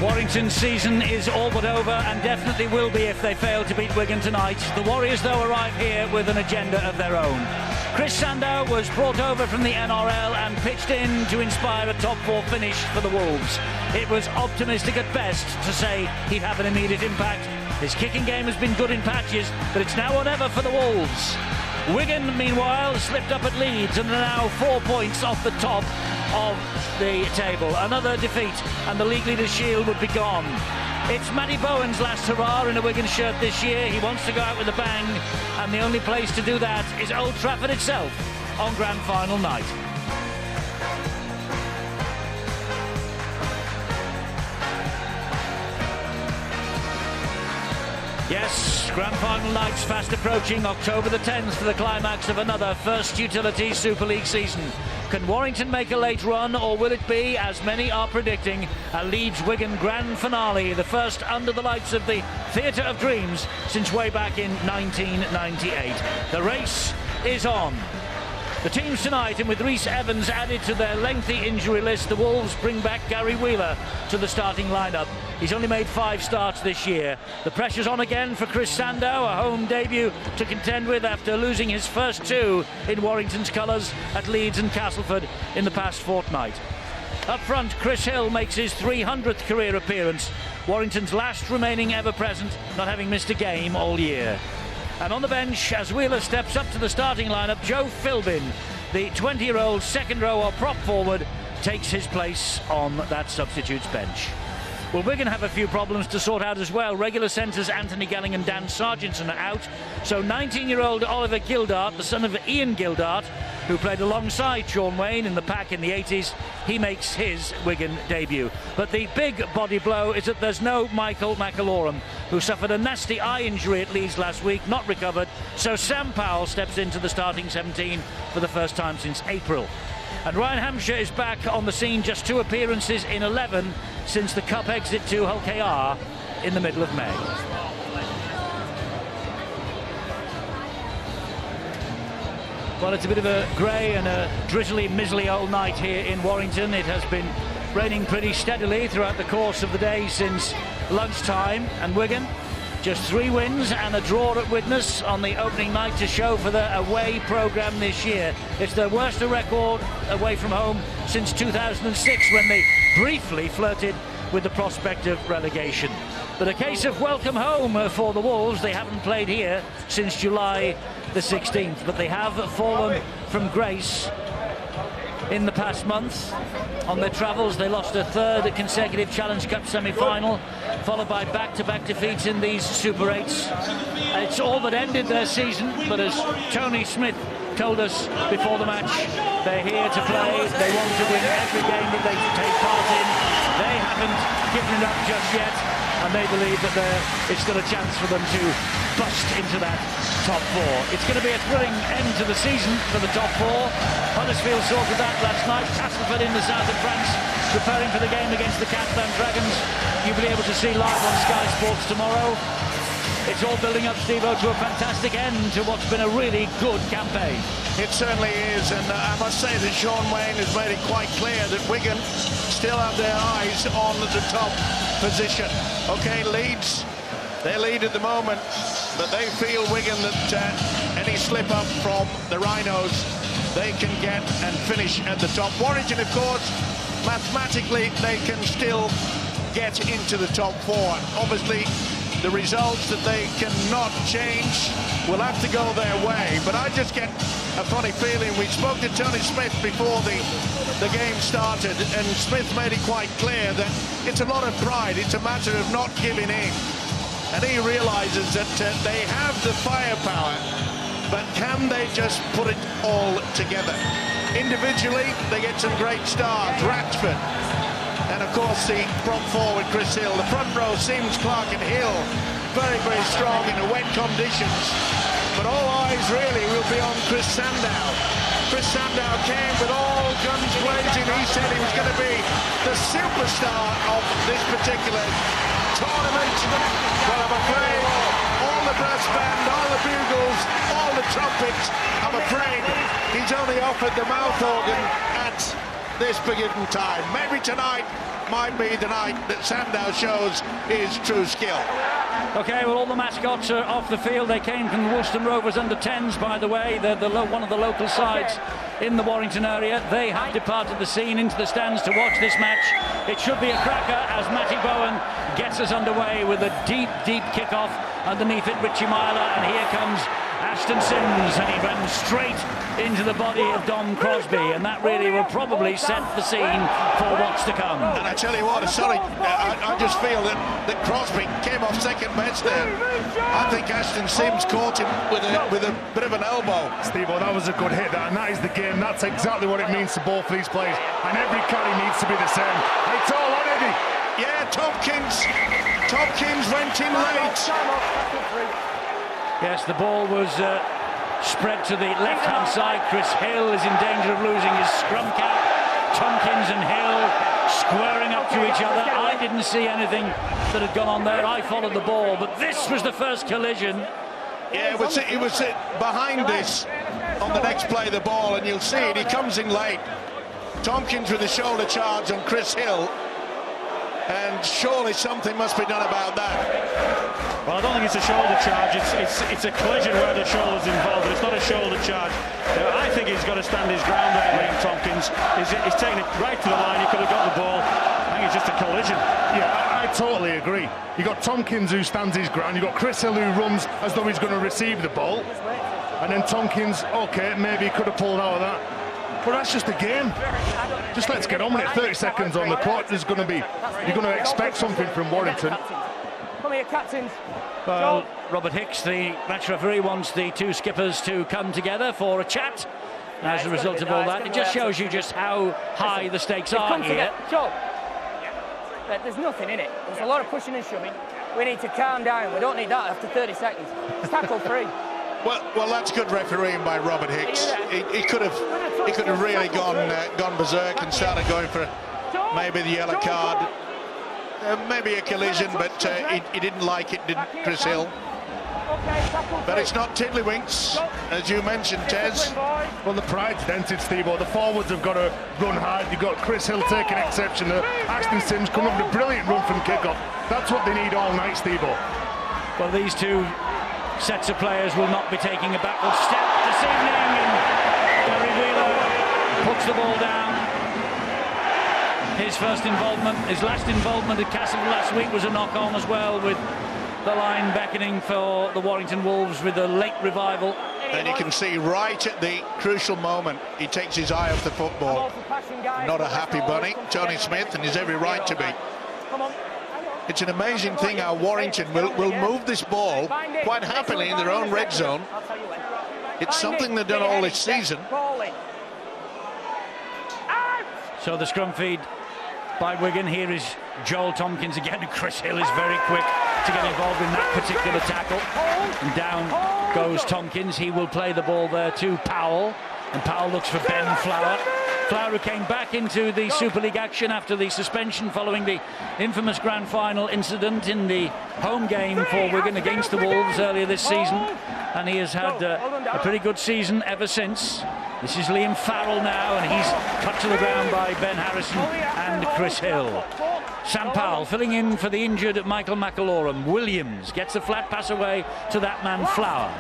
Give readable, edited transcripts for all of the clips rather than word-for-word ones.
Warrington's season is all but over, and definitely will be if they fail to beat Wigan tonight. The Warriors, though, arrive here with an agenda of their own. Chris Sandow was brought over from the NRL and pitched in to inspire a top-4 finish for the Wolves. It was optimistic at best to say he'd have an immediate impact. His kicking game has been good in patches, but it's now or never for the Wolves. Wigan, meanwhile, slipped up at Leeds and are now 4 points off the top of the table. Another defeat and the league leaders' shield would be gone. It's Matty Bowen's last hurrah in a Wigan shirt this year. He wants to go out with a bang, and the only place to do that is Old Trafford itself on grand final night. Yes, grand final night's fast approaching. October the 10th for the climax of another First Utility Super League season. Can Warrington make a late run, or will it be, as many are predicting, a Leeds-Wigan grand finale, the first under the lights of the Theatre of Dreams since way back in 1998? The race is on. The teams tonight, and with Rhys Evans added to their lengthy injury list, the Wolves bring back Gary Wheeler to the starting lineup. He's only made 5 starts this year. The pressure's on again for Chris Sandow, a home debut to contend with after losing his first 2 in Warrington's colours at Leeds and Castleford in the past fortnight. Up front, Chris Hill makes his 300th career appearance, Warrington's last remaining ever present, not having missed a game all year. And on the bench, as Wheeler steps up to the starting lineup, Joe Philbin, the 20-year-old second row or prop forward, takes his place on that substitutes bench. Well, Wigan have a few problems to sort out as well. Regular centres Anthony Gelling and Dan Sargentson are out, so 19-year-old Oliver Gildart, the son of Ian Gildart, who played alongside Sean Wayne in the pack in the 80s, he makes his Wigan debut. But the big body blow is that there's no Michael McAlorum, who suffered a nasty eye injury at Leeds last week, not recovered, so Sam Powell steps into the starting 17 for the first time since April. And Ryan Hampshire is back on the scene, just 2 appearances in 11 since the Cup exit to Hull KR in the middle of May. Well, it's a bit of a grey and a drizzly, mizzly old night here in Warrington. It has been raining pretty steadily throughout the course of the day since lunchtime, and Wigan just 3 wins and a draw at Widnes on the opening night to show for their away programme this year. It's their worst record away from home since 2006, when they briefly flirted with the prospect of relegation. But a case of welcome home for the Wolves. They haven't played here since July the 16th, but they have fallen from grace in the past month. On their travels, they lost a 3rd consecutive Challenge Cup semi-final, followed by back-to-back defeats in these Super 8s. It's all but ended their season, but as Tony Smith told us before the match, they're here to play. They want to win every game that they take part in. They haven't given it up just yet, and they believe that it's still a chance for them to bust into that top 4. It's going to be a thrilling end to the season for the top 4. Huddersfield sorted that last night. Castleford in the south of France, preparing for the game against the Catalan Dragons. You'll be able to see live on Sky Sports tomorrow. It's all building up, Steve-O, to a fantastic end to what's been a really good campaign. It certainly is, and I must say that Sean Wayne has made it quite clear that Wigan still have their eyes on the top position. OK, Leeds, they lead at the moment, but they feel, Wigan, that any slip-up from the Rhinos, they can get and finish at the top. Warrington, of course, mathematically, they can still get into the top 4. Obviously, the results that they cannot change will have to go their way. But I just get a funny feeling. We spoke to Tony Smith before the game started, and Smith made it quite clear that it's a lot of pride. It's a matter of not giving in. And he realises that they have the firepower, but can they just put it all together? Individually, they get some great stars. Ratchford, and of course the prop forward Chris Hill. The front row seems Clark and Hill very, very strong in the wet conditions, but all eyes really will be on Chris Sandow. Chris Sandow came with all guns blazing. He said he was going to be the superstar of this particular tournament. Well, I'm afraid all the brass band, all the bugles, all the trumpets, I'm afraid he's only offered the mouth organ at this beginning time. Maybe tonight might be the night that Sandow shows his true skill. OK, well, all the mascots are off the field. They came from the Woolston Rovers under-10s, by the way. They're one of the local sides in the Warrington area. They have departed the scene into the stands to watch this match. It should be a cracker as Matty Bowen gets us underway with a deep, deep kick-off. Underneath it, Richie Myler, and here comes Ashton Sims, and he runs straight into the body of Dom Crosby, and that really will probably set the scene for what's to come. And I tell you what, I just feel that Crosby came off second best there. I think Ashton Sims caught him with a bit of an elbow. Steve, that was a good hit, and that is the game. That's exactly what it means to both these players, and every carry needs to be the same. It's all on Eddie. Yeah, Tompkins went in late. Yes, the ball was spread to the left-hand side. Chris Hill is in danger of losing his scrum cap. Tompkins and Hill squaring up to each other. I didn't see anything that had gone on there. I followed the ball, but this was the first collision. Yeah, it was behind this on the next play, the ball, and you'll see it. He comes in late. Tompkins with a shoulder charge on Chris Hill. And surely something must be done about that. Well, I don't think it's a shoulder charge. It's a collision where the shoulder's involved, but it's not a shoulder charge. I think he's got to stand his ground there, Liam Tompkins. He's taken it right to the line. He could have got the ball. I think it's just a collision. Yeah, I totally agree. You got Tompkins who stands his ground. You got Chris Hill who runs as though he's going to receive the ball, and then Tompkins, okay, maybe he could have pulled out of that. But that's just a game. Just let's get on with it. 30 seconds on the clock. You're going to expect something from Warrington. Come here, captains. Well, Robert Hicks, the match referee, wants the two skippers to come together for a chat. As a result of all that, it just shows you just how high the stakes are here. Joe, there's nothing in it. There's a lot of pushing and shoving. We need to calm down. We don't need that after 30 seconds. It's tackle 3. Well, that's good refereeing by Robert Hicks. He could have really gone berserk and started going for maybe the yellow card, maybe a collision, but he didn't like it, didn't Chris Hill? But it's not tiddlywinks, as you mentioned, Tez. Well, the pride's dented, Steve-O. The forwards have got to run hard. You've got Chris Hill taking exception there. Ashton Sims coming up with a brilliant run from kick-off. That's what they need all night, Steve-O. Well, these two sets of players will not be taking a backward step this evening, and Gary Wheeler puts the ball down. His last involvement at Castle last week was a knock-on as well, with the line beckoning for the Warrington Wolves with a late revival. And you can see right at the crucial moment, he takes his eye off the football. Not a happy bunny, Tony Smith, and he's every right to be. It's an amazing thing how Warrington will move this ball quite happily in their own red zone. It's something they've done all this season. So the scrum feed by Wigan. Here is Joel Tompkins again. Chris Hill is very quick to get involved in that particular tackle. And down goes Tompkins. He will play the ball there to Powell. And Powell looks for Ben Flower. Flower, who came back into the Super League action after the suspension following the infamous grand final incident in the home game for Wigan against the Wolves earlier this season, and he has had a pretty good season ever since. This is Liam Farrell now, and he's cut to the ground by Ben Harrison and Chris Hill. Sam Powell filling in for the injured Michael McAlorum. Williams gets the flat pass away to that man Flower.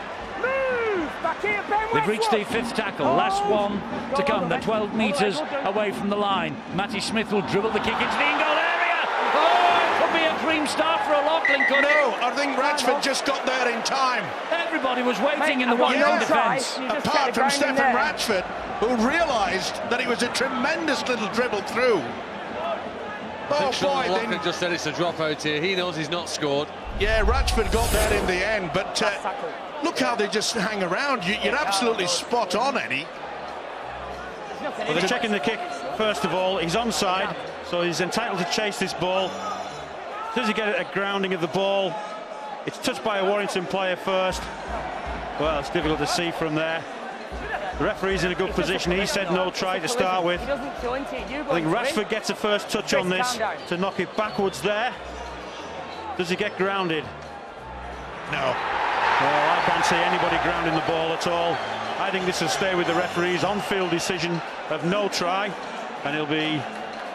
We've reached the 5th tackle, last one to come. They're 12 metres away from the line. Matty Smith will dribble the kick into the in-goal area. Oh, it could be a cream start for a Loughlin, could it? No, I think Ratchford just got there in time. Everybody was waiting in the Warrington defence. Apart from Stephen Ratchford, who realised that it was a tremendous little dribble through. Oh boy, Loughlin just said it's a dropout here. He knows he's not scored. Yeah, Ratchford got there in the end, but look how they just hang around. You're absolutely spot on, Eddie. Well, they're checking the kick first of all. He's onside, so he's entitled to chase this ball. As soon as you get a grounding of the ball, it's touched by a Warrington player first. Well, it's difficult to see from there. The referee's in a good position. He said no try to start with. I think Rashford gets a first touch on this to knock it backwards there. Does he get grounded? No. Well, I can't see anybody grounding the ball at all. I think this will stay with the referee's on-field decision of no try, and he'll be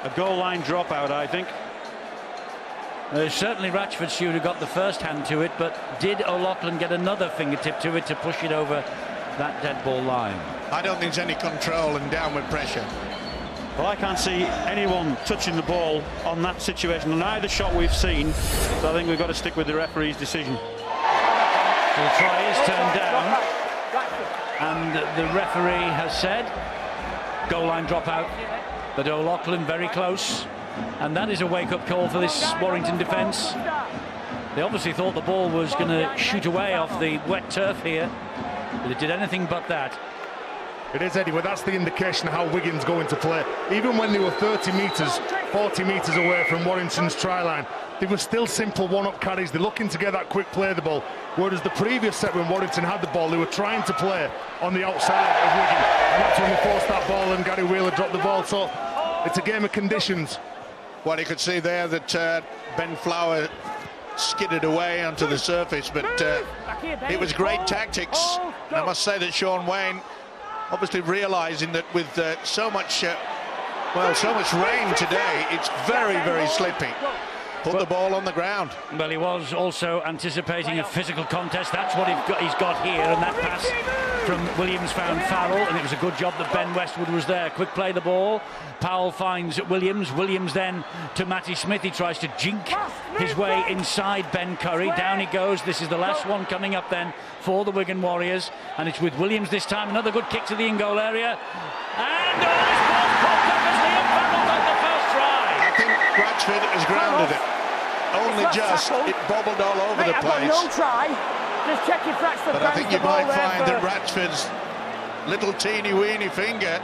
a goal line dropout, I think. Certainly Ratchford should have got the first hand to it, but did O'Loughlin get another fingertip to it to push it over that dead ball line? I don't think there's any control and downward pressure. Well, I can't see anyone touching the ball on that situation on either shot we've seen, so I think we've got to stick with the referee's decision. The try is turned down, and the referee has said goal line dropout, but O'Loughlin very close, and that is a wake-up call for this Warrington defence. They obviously thought the ball was going to shoot away off the wet turf here, but it did anything but that. It is, Eddie, but that's the indication of how Wigan's going to play. Even when they were 30 metres, 40 metres away from Warrington's try line, they were still simple one-up carries. They're looking to get that quick play the ball. Whereas the previous set, when Warrington had the ball, they were trying to play on the outside of Wigan. And that's when they forced that ball and Gary Wheeler dropped the ball. So it's a game of conditions. Well, you could see there that Ben Flower skidded away onto the surface, but it was great tactics. I must say that Sean Wayne, obviously realising that with so much rain today, it's very, very slippy. Put the ball on the ground. Well, he was also anticipating a physical contest. That's what he's got here, and that pass from Williams found Farrell, and it was a good job that Ben Westwood was there. Quick play the ball. Powell finds Williams. Williams then to Matty Smith. He tries to jink his way inside Ben Curry. Down he goes. This is the last one coming up then for the Wigan Warriors, and it's with Williams this time. Another good kick to the in-goal area. And this ball's popped up as Liam Farrell got the first try. I think Ratchford has grounded it. Only just, it bobbled all over the place. No try. Just check your Ratchford. But I think you might find that Ratchford's little teeny-weeny finger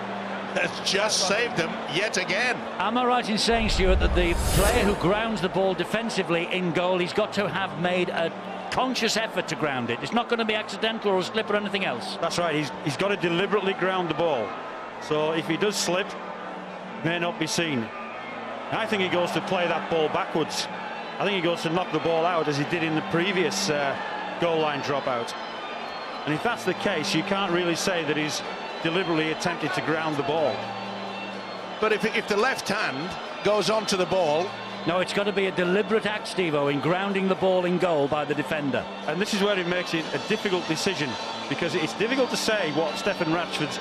has just saved them yet again. Am I right in saying, Stuart, that the player who grounds the ball defensively in goal, he's got to have made a conscious effort to ground it? It's not going to be accidental or a slip or anything else. That's right, he's got to deliberately ground the ball. So if he does slip, it may not be seen. I think he goes to play that ball backwards. I think he goes to knock the ball out as he did in the previous goal line dropout. And if that's the case, you can't really say that he's deliberately attempted to ground the ball. But if the left hand goes onto the ball... No, it's got to be a deliberate act, Steve-O, in grounding the ball in goal by the defender. And this is where it makes it a difficult decision, because it's difficult to say what Stephen Ratchford's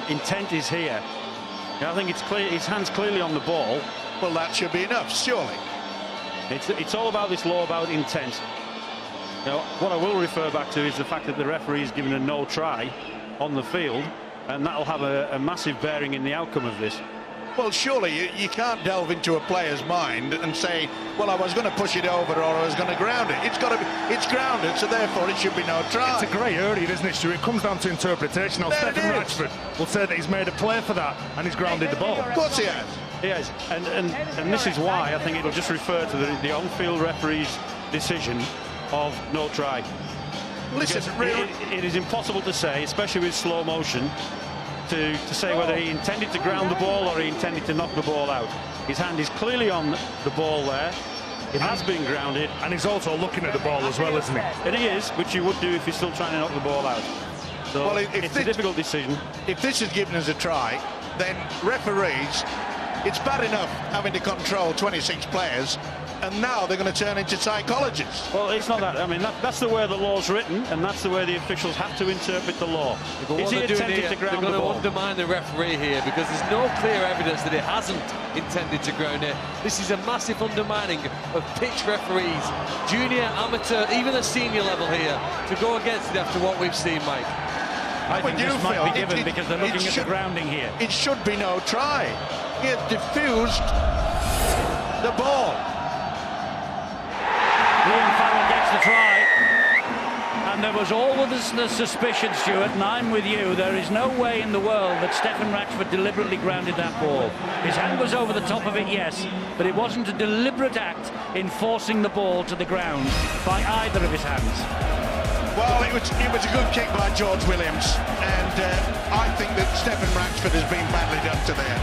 intent is here. I think it's clear, his hand's clearly on the ball. Well, that should be enough, surely. It's all about this law about intent. Now, what I will refer back to is the fact that the referee has given a no try on the field, and that'll have a massive bearing in the outcome of this. Well, surely you can't delve into a player's mind and say, well, I was going to push it over or I was going to ground it. It's grounded, so therefore it should be no try. It's a grey area, isn't it, Stuart? It comes down to interpretation. Now, Stephen Ratchford will say that he's made a play for that and he's grounded the ball. Of course he has. Yes, and this is why I think it'll just refer to the on-field referee's decision of no try. Listen, really, it is impossible to say, especially with slow motion, to say whether he intended to ground the ball or he intended to knock the ball out. His hand is clearly on the ball there. It has been grounded. And he's also looking at the ball as well, isn't he? And he is, which you would do if you're still trying to knock the ball out. So well, it's a difficult decision. If this is given as a try, then referees, it's bad enough having to control 26 players, and now they're going to turn into psychologists. Well, it's not that. I mean, that's the way the law's written, and that's the way the officials have to interpret the law. Is he attempting to ground the ball? They're going to undermine the referee here because there's no clear evidence that it hasn't intended to ground it. This is a massive undermining of pitch referees, junior, amateur, even a senior level here, to go against it after what we've seen, Mike. I think this might be given because they're looking at the grounding here. It should be no try. He has diffused the ball. Liam Farrell gets the try. And there was always the suspicion, Stuart, and I'm with you, there is no way in the world that Stephen Ratchford deliberately grounded that ball. His hand was over the top of it, yes, but it wasn't a deliberate act in forcing the ball to the ground by either of his hands. Well, it was a good kick by George Williams, and I think that Stephen Ratchford has been badly done to there.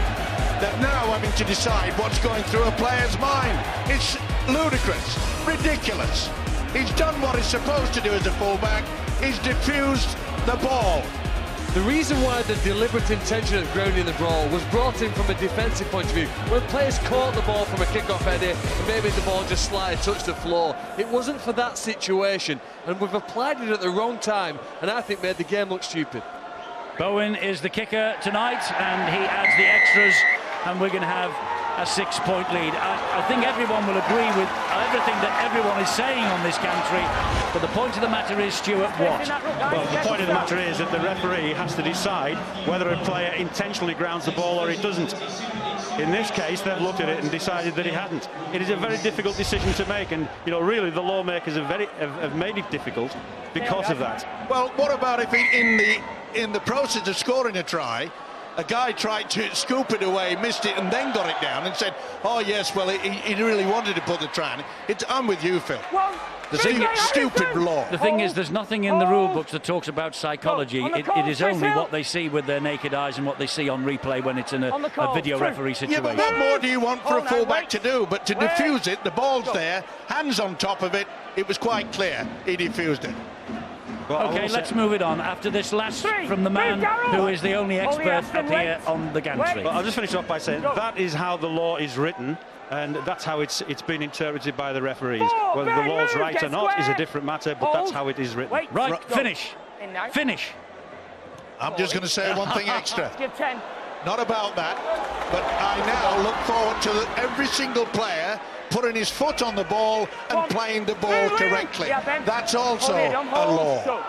They're now having to decide what's going through a player's mind. It's ludicrous, ridiculous. He's done what he's supposed to do as a fullback. He's diffused the ball. The reason why the deliberate intention of grounding the ball was brought in from a defensive point of view. When players caught the ball from a kick-off header and maybe the ball just slightly touched the floor, it wasn't for that situation, and we've applied it at the wrong time, and I think made the game look stupid. Bowen is the kicker tonight, and he adds the extras, and we're going to have a 6-point lead. I think everyone will agree with everything that everyone is saying on this country, but the point of the matter is, Stuart, what? Well, the point of the matter is that the referee has to decide whether a player intentionally grounds the ball or he doesn't. In this case, they've looked at it and decided that he hadn't. It is a very difficult decision to make, and really the lawmakers have made it difficult because of that. Well, what about if in the process of scoring a try, a guy tried to scoop it away, missed it, and then got it down and said, oh yes, well, he really wanted to put the try in. I'm with you, Phil. The stupid law. The thing is, there's nothing in the rule books that talks about psychology. It is only what they see with their naked eyes and what they see on replay when it's in a video referee situation. Yeah, but what more do you want for a fullback to do? But to defuse it, the ball's there, hands on top of it, it was quite clear he defused it. Well, OK, let's move it on. After this last from the man who is the only expert up here on the gantry. Well, I'll just finish off by saying that is how the law is written, and that's how it's been interpreted by the referees. Whether the law's right or not is a different matter, but that's how it is written. Right, finish. Finish. I'm just going to say one thing extra. Not about that, but I now look forward to every single player putting his foot on the ball and playing the ball correctly. That's also a law.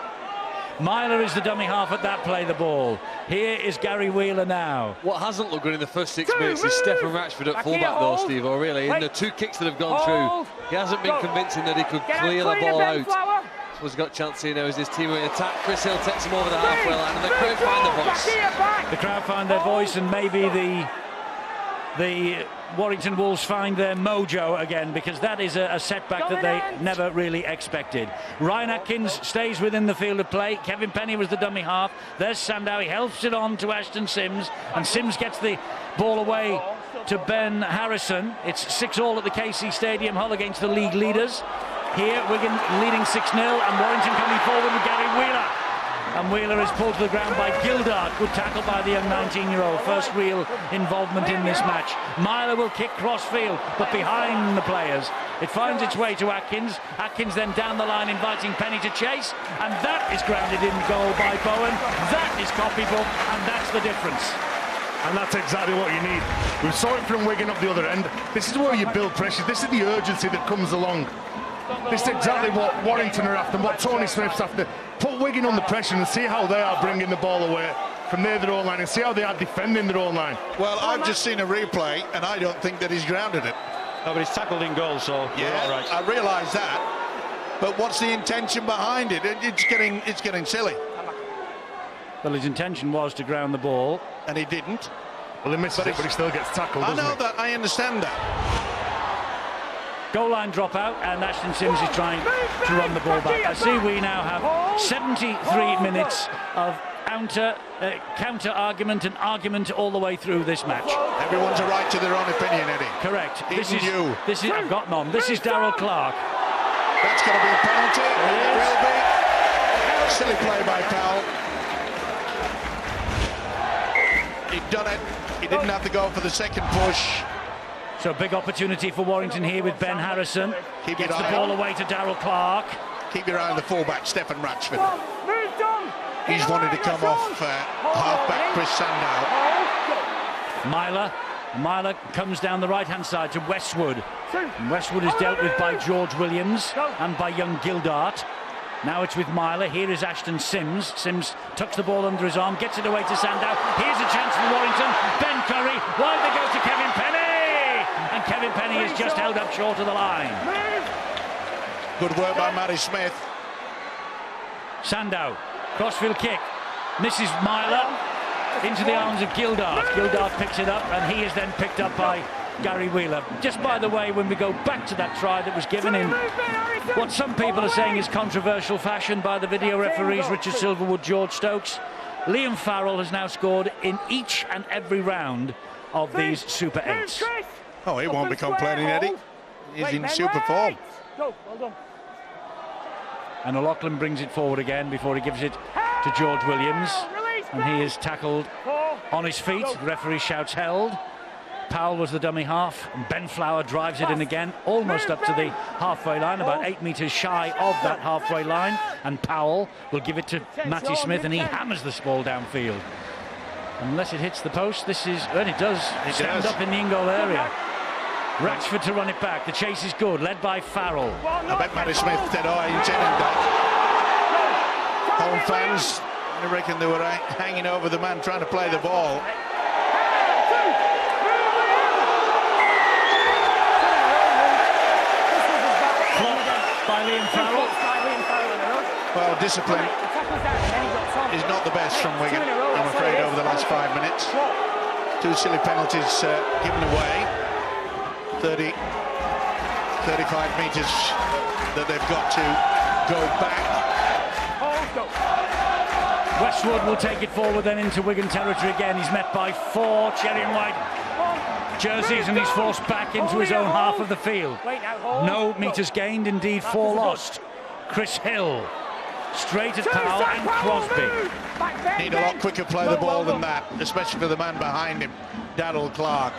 Myler is the dummy half at that play the ball. Here is Gary Wheeler now. What hasn't looked good in the first 6 minutes is Stephen Ratchford at fullback though, Steve, really. In the 2 kicks that have gone through, he hasn't been convincing that he could clear the ball out. He's got a chance here now as his teammate attack. Chris Hill takes him over the halfway line, and the crowd find their voice. The crowd find their voice, and maybe the Warrington Wolves find their mojo again, because that is a setback that they never really expected. Ryan Atkins stays within the field of play. Kevin Penny was the dummy half. There's Sandow. He helps it on to Ashton Sims, and Sims gets the ball away to Ben Harrison. It's 6-all at the KC Stadium, Hull against the league leaders. Here, Wigan leading 6-0, and Warrington coming forward with Gary Wheeler. And Wheeler is pulled to the ground by Gildart. Good tackle by the young 19-year-old. First real involvement in this match. Myler will kick cross-field, but behind the players. It finds its way to Atkins. Atkins then down the line, inviting Penny to chase. And that is grounded in goal by Bowen. That is copybook, and that's the difference. And that's exactly what you need. We saw it from Wigan up the other end. This is where you build pressure. This is the urgency that comes along. This is exactly what Warrington are after, what Tony Smith's after. Put Wigan on the pressure and see how they are bringing the ball away from their own line, and see how they are defending their own line. Well, I've just seen a replay, and I don't think that he's grounded it. No, but he's tackled in goal, so yeah, all right. I realise that. But what's the intention behind it? It's getting silly. Well, his intention was to ground the ball, and he didn't. Well, he misses it, but he still gets tackled. I know that. I understand that. Goal line dropout, and Ashton Sims is trying to run the ball back. I see we now have 73 minutes of counter argument and argument all the way through this match. Everyone's a right to their own opinion, Eddie. Correct. This is you. I've got none. This is Darrell Clark. That's going to be a penalty. It will be. Silly play by Powell. He'd done it. He didn't have to go for the second push. So big opportunity for Warrington here with Ben Harrison. Gets the ball away to Darrell Clark. Keep your eye on the fullback, Stephen Ratchford. He's wanted to come off half-back Chris Sandow. Myler comes down the right-hand side to Westwood. And Westwood is dealt with by George Williams and by young Gildart. Now it's with Myler. Here is Ashton Sims. Sims tucks the ball under his arm, gets it away to Sandow. Here's a chance for Warrington. Ben Curry, wide they go to Kevin Penny. And Kevin Penny is just held up short of the line. Good work by Matty Smith. Sandow, crossfield kick, misses Myler into the arms of Gildart. Gildart picks it up, and he is then picked up by Gary Wheeler. Just by the way, when we go back to that try that was given in what some people are saying is controversial fashion by the video referees Richard Silverwood, George Stokes, Liam Farrell has now scored in each and every round of these Super 8s. Oh, he won't be complaining, Eddie. He's in super form. And O'Loughlin brings it forward again before he gives it to George Williams. And he is tackled on his feet. The referee shouts held. Powell was the dummy half, and Ben Flower drives it in again, almost up to the halfway line, about 8 metres shy of that halfway line, and Powell will give it to Matty Smith, and he hammers this ball downfield. Unless it hits the post, this is, well, it does, stand up in the in-goal area. Ratchford to run it back, the chase is good, led by Farrell. I bet Matty Smith said, oh, I intended that. Home fans, I reckon they were hanging over the man trying to play the ball. By Liam Farrell. Well, discipline is not the best from Wigan, I'm afraid, over the last 5 minutes. 2 silly penalties given away. 30, 35 metres that they've got to go back. Westwood will take it forward then into Wigan territory again. He's met by 4 cherry and white jerseys, and he's forced back into his own half of the field. No metres gained, indeed 4 lost. Chris Hill straight at Powell and Crosby. Need a lot quicker play the ball than that, especially for the man behind him, Daryl Clark.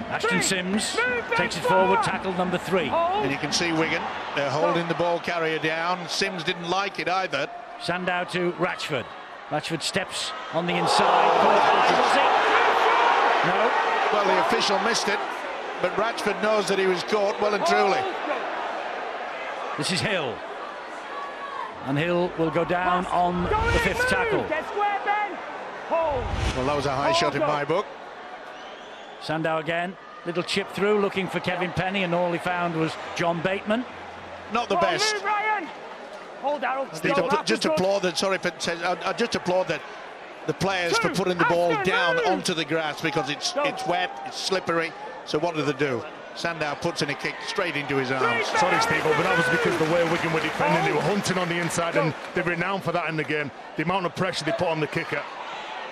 Ashton Sims takes it forward, tackle number 3. And you can see Wigan, they're holding the ball carrier down. Sims didn't like it either. Sandow to Ratchford. Ratchford steps on the inside. No. Well, the official missed it, but Ratchford knows that he was caught well and truly. This is Hill. And Hill will go down on the 5th tackle. Well, that was a high shot in my book. Sandow again. Little chip through, looking for Kevin Penny, and all he found was John Bateman. Not the best. Just applaud that. Sorry if it says. I just applaud that the players for putting the ball down onto the grass, because it's wet, it's slippery. So what do they do? Sandow puts in a kick straight into his arms. Sorry, Steve, but that was because the way Wigan were defending, they were hunting on the inside, and they're renowned for that in the game. The amount of pressure they put on the kicker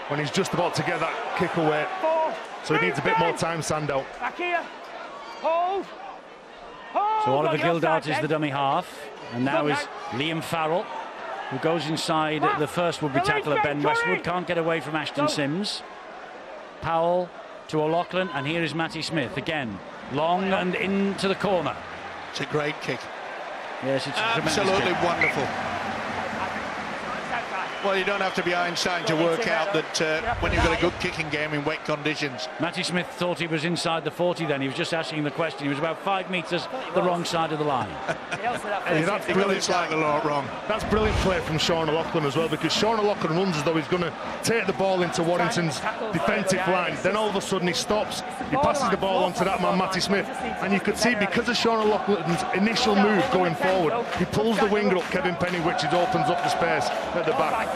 when he's just about to get that kick away. So he needs a bit more time, Sandow. Back here. Hold. So Oliver Gildart is the dummy half, and now is Liam Farrell, who goes inside the first would-be tackler, Ben Westwood. Can't get away from Ashton Sims. Powell to O'Loughlin, and here is Matty Smith again, long and into the corner. It's a great kick. Yes, it's absolutely wonderful. Well, you don't have to be Einstein to work out that when you've got a good kicking game in wet conditions. Matty Smith thought he was inside the 40 then. He was just asking the question. He was about 5 metres the wrong side of the line. That's brilliant. Slightly wrong. That's brilliant play from Sean O'Loughlin as well, because Sean O'Loughlin runs as though he's going to take the ball into Warrington's defensive line. Then all of a sudden he stops. He passes the ball onto that man, Matty Smith. And you could see, because of Sean O'Loughlin's initial move going forward, he pulls the winger up, Kevin Penny, which opens up the space at the back.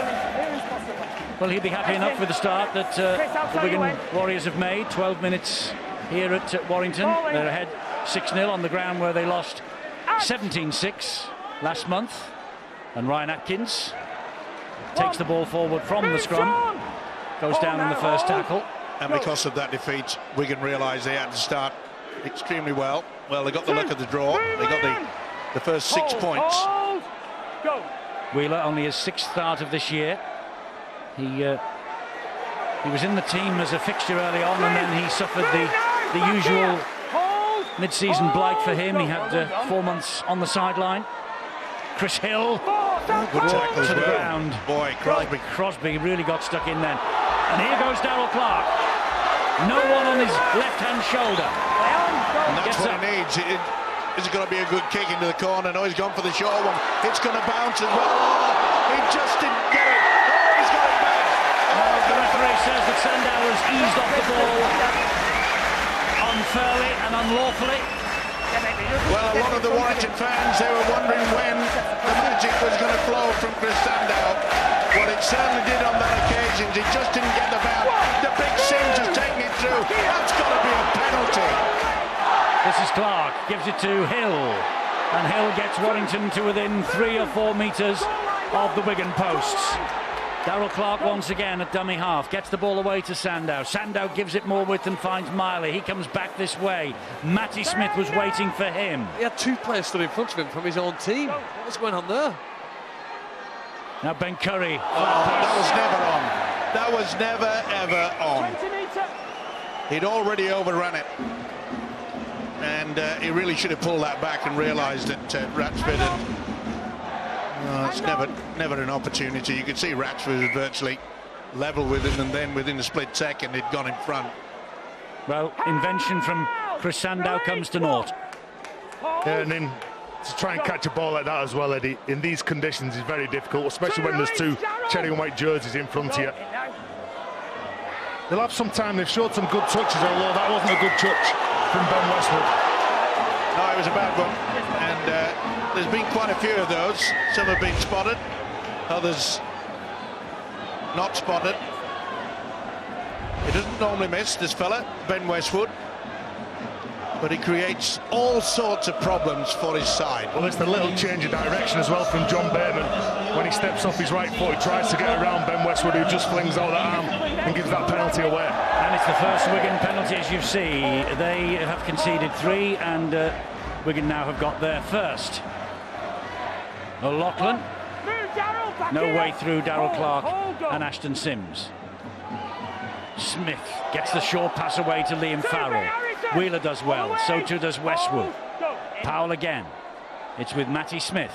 Well, he'll be happy enough with the start that the Wigan Warriors have made. 12 minutes here at Warrington. They're ahead 6-0 on the ground where they lost 17-6 last month. And Ryan Atkins takes the ball forward from the scrum, goes down in the first tackle. And because of that defeat, Wigan realised they had to start extremely well. Well, they got the luck of the draw. They got the first 6 points. Wheeler, only his 6th start of this year. He was in the team as a fixture early on, and then he suffered the usual mid-season blight for him. He had 4 months on the sideline. Chris Hill, good tackle to the ground. Boy, Crosby. Crosby really got stuck in then. And here goes Daryl Clark. No one on his left-hand shoulder. And that's what he needs. It's going to be a good kick into the corner. No, he's gone for the short one. It's going to bounce as well. He just didn't get it. Oh, he's got it back. The referee says that Sandow has eased off the ball unfairly and unlawfully. Well, a lot of the Warrington fans, they were wondering when the magic was going to flow from Chris Sandow. Well, it certainly did on that occasion. He just didn't get the bounce. The big Sims has taken it through. That's got to be a penalty. This is Clark, gives it to Hill, and Hill gets Warrington to within 3 or 4 metres of the Wigan posts. Daryl Clark once again at dummy half, gets the ball away to Sandow. Sandow gives it more width and finds Miley. He comes back this way. Matty Smith was waiting for him. He had 2 players stood in front of him from his own team. What's going on there? Now Ben Curry. Oh, that was never on. That was never, ever on. He'd already overrun it. And he really should have pulled that back and realised that Ratchford had... it's never an opportunity. You could see Ratchford was virtually level with him, and then within a split second he'd gone in front. Well, invention from Chris Sandow comes to naught. Yeah, and then to try and catch a ball like that as well, Eddie, in these conditions is very difficult, especially when there's two cherry and white jerseys in front of you. They'll have some time. They've showed some good touches, although that wasn't a good touch from Ben Westwood. No, it was a bad one, and there's been quite a few of those. Some have been spotted, others not spotted. He doesn't normally miss, this fella, Ben Westwood, but he creates all sorts of problems for his side. Well, it's the little change of direction as well from John Bateman. When he steps off his right foot, he tries to get around Ben Westwood, who just flings out that arm and gives that penalty away. And it's the first Wigan penalty, as you see. They have conceded 3, and Wigan now have got their first. O'Loughlin, no way through Darrell Clark and Ashton Sims. Smith gets the short pass away to Liam Farrell. Wheeler does well, so too does Westwood. Powell again. It's with Matty Smith.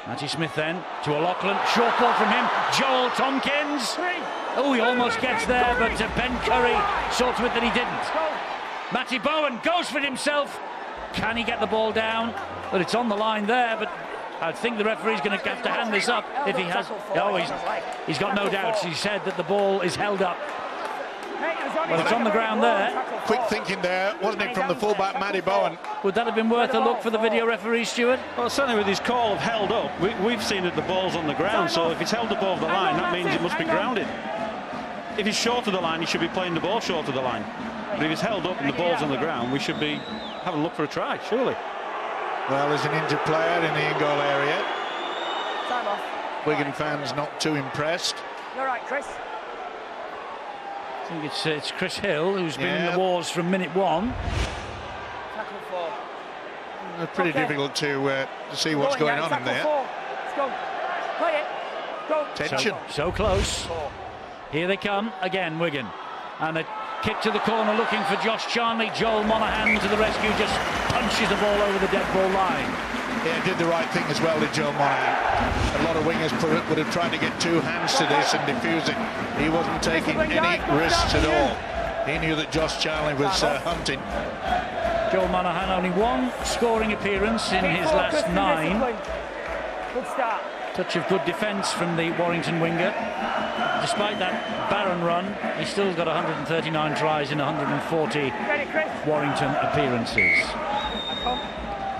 Matty Smith then to O'Loughlin. Short ball from him. Joel Tompkins. Oh, he almost gets there, but Ben Curry saw to it that he didn't. Matty Bowen goes for it himself. Can he get the ball down? But it's on the line there, but I think the referee's going to have to hand this up if he has. Oh, he's got no doubts. He said that the ball is held up. Well, it's on the ground there. Quick thinking there, wasn't it, from the fullback, Matty Bowen? Would that have been worth a look for the video referee, Stuart? Well, certainly with his call of held up, we've seen that the ball's on the ground, so if it's held above the line, that means it must be grounded. If he's short of the line, he should be playing the ball short of the line. But if it's held up and the ball's on the ground, we should be having a look for a try, surely. Well, there's an injured player in the in-goal area. Wigan fans not too impressed. You're right, Chris. I think it's Chris Hill, who's been in the wars from minute 1. Pretty difficult to see what's going on in there. Let's go. Play it. Go. Tension. So close. Here they come again, Wigan. And a kick to the corner looking for Josh Charnley. Joel Monaghan to the rescue, just punches the ball over the dead ball line. Yeah, did the right thing as well, did Joel Monaghan. A lot of wingers would have tried to get 2 hands to this and defuse it. He wasn't taking any risks at all. He knew that Josh Charnley was hunting. Joel Monaghan only 1 scoring appearance in his last 9. Good start. Touch of good defence from the Warrington winger. Despite that barren run, he's still got 139 tries in 140 Warrington appearances.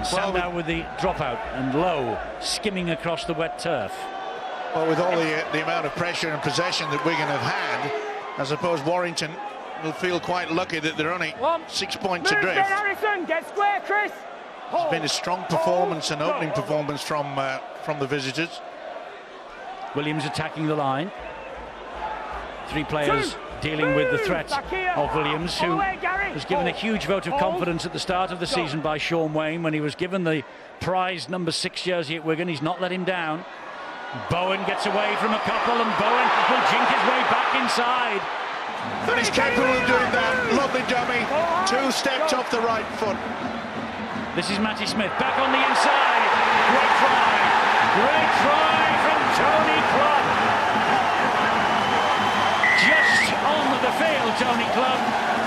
Sandow with the dropout, and Lowe skimming across the wet turf. Well, with all the amount of pressure and possession that Wigan have had, I suppose Warrington will feel quite lucky that they're only 6 points adrift. Harrison, get square, Chris. It's been a strong performance, an opening performance from the visitors. Williams attacking the line. 3 players dealing with the threat of Williams, who was given a huge vote of confidence at the start of the season by Sean Wayne when he was given the prized number 6 jersey at Wigan. He's not let him down. Bowen gets away from a couple, and Bowen will jink his way back inside. And he's capable of doing that. Lovely dummy. 2 steps off the right foot. This is Matty Smith back on the inside. Great try. Great try from Tony Clubb. Just on the field, Tony Clubb.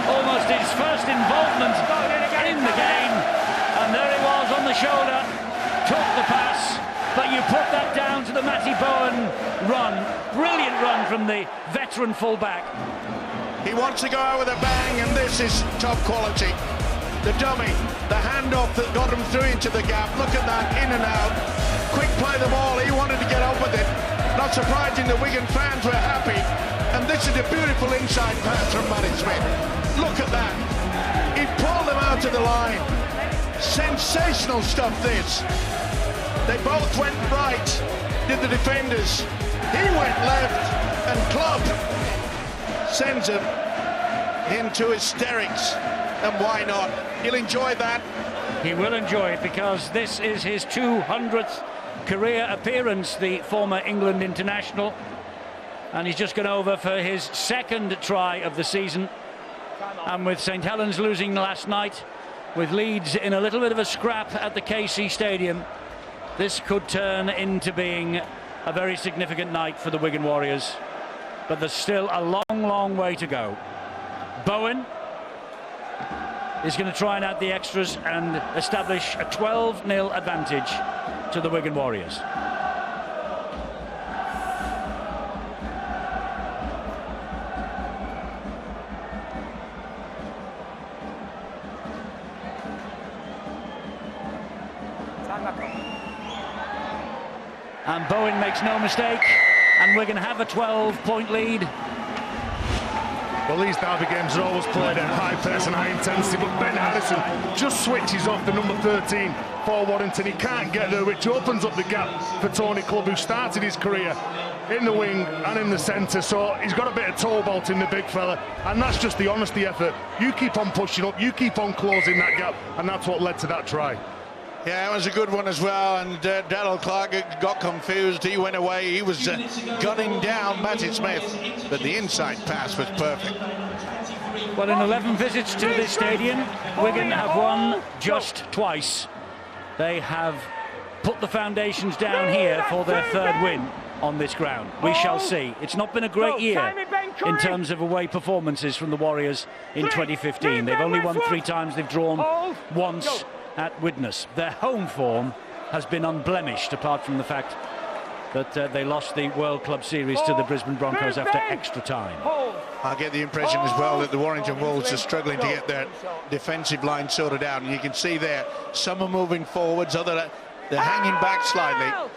Almost his first involvement in the game. And there he was on the shoulder. Took the pass. But you put that down to the Matty Bowen run. Brilliant run from the veteran fullback. He wants to go out with a bang, and this is top quality. The dummy, the handoff that got him through into the gap. Look at that, in and out. Quick play the ball, he wanted to get on with it. Not surprising the Wigan fans were happy. And this is a beautiful inside pass from Matty Smith. Look at that. He pulled them out to the line. Sensational stuff, this. They both went right, did the defenders. He went left, and Clubb sends him into hysterics. And why not? He'll enjoy that. He will enjoy it, because this is his 200th career appearance, the former England international. And he's just gone over for his second try of the season. And with St Helens losing last night, with Leeds in a little bit of a scrap at the KC Stadium, this could turn into being a very significant night for the Wigan Warriors. But there's still a long, long way to go. Bowen is going to try and add the extras and establish a 12-0 advantage to the Wigan Warriors. And Bowen makes no mistake, and Wigan have a 12-point lead. Well, these derby games are always played at high pace and high intensity, but Ben Harrison just switches off the number 13 for Warrington. He can't get there, which opens up the gap for Tony Clubb, who started his career in the wing and in the centre, so he's got a bit of toe bolting, the big fella, and that's just the honesty effort. You keep on pushing up, you keep on closing that gap, and that's what led to that try. Yeah, it was a good one as well, and Daryl Clark got confused. He went away. He was gunning down Matty Smith, but the inside pass was perfect. Well, in 11 visits to this stadium, Wigan have won just twice. They have put the foundations down here for their third win on this ground. We shall see. It's not been a great year in terms of away performances from the Warriors in 2015. They've only won 3 times. They've drawn once at Widnes. Their home form has been unblemished, apart from the fact that they lost the World Club Series to the Brisbane Broncos after extra time. I get the impression as well that the Warrington Wolves are struggling to get their defensive line sorted out, and you can see there some are moving forwards, other they're hanging back slightly.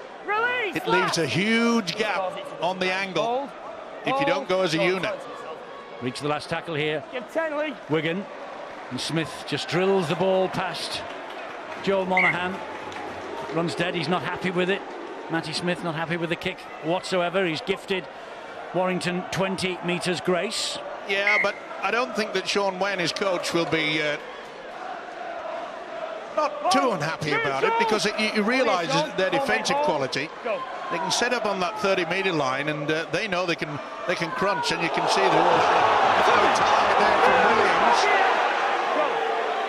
It leaves a huge gap on the angle if you don't go as a unit. Reach the last tackle here, Wigan, and Smith just drills the ball past Joel Monaghan. Runs dead. He's not happy with it. Matty Smith not happy with the kick whatsoever. He's gifted Warrington 20 metres grace. Yeah, but I don't think that Sean Wayne, his coach, will be not too unhappy about it, because he realises their defensive quality. They can set up on that 30-metre line, and they know they can crunch, and you can see the target there from Williams.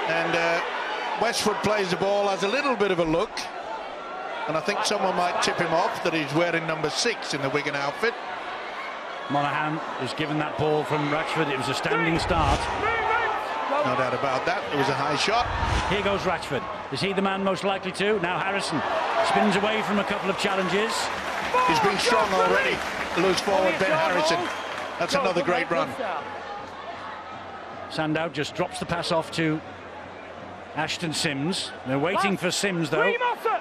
And Westwood plays the ball, has a little bit of a look, and I think someone might tip him off that he's wearing number 6 in the Wigan outfit. Monaghan was given that ball from Ratchford. It was a standing start. No doubt about that. It was a high shot. Here goes Ratchford. Is he the man most likely to? Now Harrison spins away from a couple of challenges. He's been strong already. Loose forward Ben Harrison. That's another great run. Sandow just drops the pass off to Ashton Sims. They're waiting for Sims, though.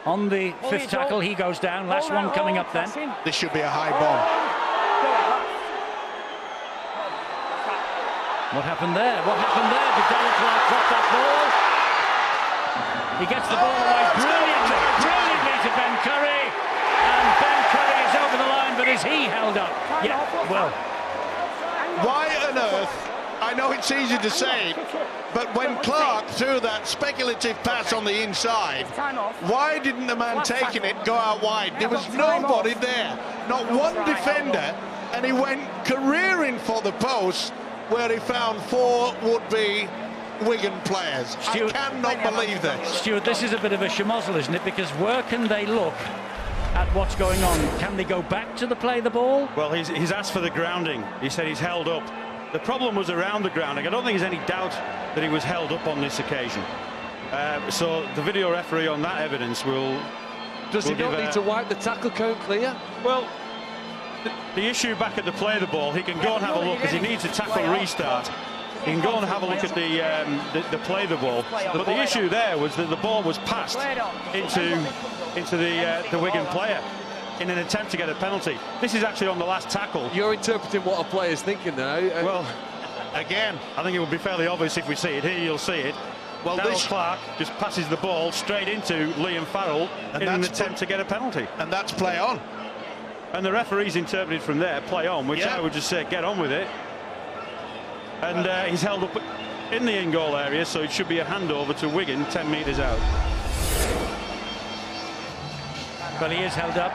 On the 5th tackle, he goes down. Last one coming up then. This should be a high ball. What happened there? What happened there? Did Daryl Clark drop that ball? He gets the ball away brilliantly to Ben Curry. And Ben Curry is over the line, but is he held up? Yeah, well. Why on earth? I know it's easy to say, but when Clark threw that speculative pass on the inside, why didn't the man taking it go out wide? There was nobody there, not one defender, and he went careering for the post, where he found 4 would-be Wigan players. Stuart, I cannot believe this. Stuart, this is a bit of a schmozzle, isn't it? Because where can they look at what's going on? Can they go back to the play the ball? Well, he's asked for the grounding. He said he's held up. The problem was around the grounding. I don't think there's any doubt that he was held up on this occasion. So the video referee on that evidence will... Does he not need to wipe the tackle count clear? Well, the issue back at the play the ball, he can go and have a look, because he needs a tackle restart. He can go and have a look at the play the ball. But the issue there was that the ball was passed into the Wigan player in an attempt to get a penalty. This is actually on the last tackle. You're interpreting what a player's thinking now. Well, again, I think it will be fairly obvious if we see it. Here you'll see it. Well, Daryl Clark just passes the ball straight into Liam Farrell in an attempt to get a penalty. And that's play on. And the referee's interpreted from there, play on, which I would just say, get on with it. And he's held up in the in-goal area, so it should be a handover to Wigan, 10 metres out. Well, he is held up.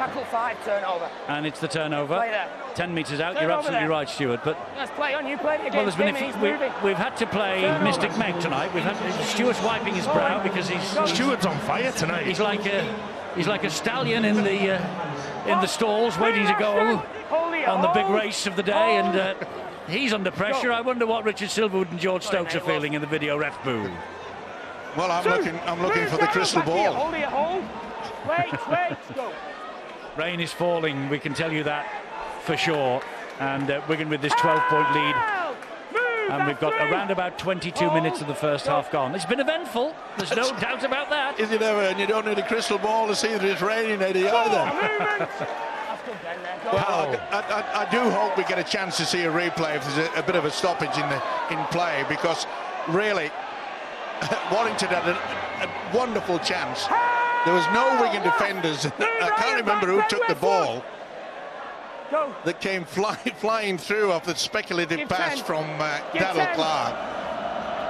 Tackle 5, turnover. And it's the turnover. Play there. 10 metres out. Turn You're over absolutely there. right, Stuart. But Let's play on. You played it well, against there's been him and he's moving. we've had to play Turnover. Mystic Meg tonight. We've had Stuart's wiping his brow because Stuart's on fire tonight. he's like a stallion in the stalls waiting to go on the big race of the day, and he's under pressure. I wonder what Richard Silverwood and George Stokes are feeling in the video ref booth. Well, I'm looking for the crystal ball. Hold it, hold. Wait, go. Rain is falling, we can tell you that for sure. And Wigan with this 12-point lead. And we've got around about 22 minutes of the first half gone. It's been eventful, there's no doubt about that. Is it ever? And you don't need a crystal ball to see that it's raining, Eddie, either. Well, I do hope we get a chance to see a replay if there's a bit of a stoppage in play, because really, Warrington had a wonderful chance. There was no Wigan defenders. I can't remember who took the ball that came flying through off the speculative pass from Daryl Clark.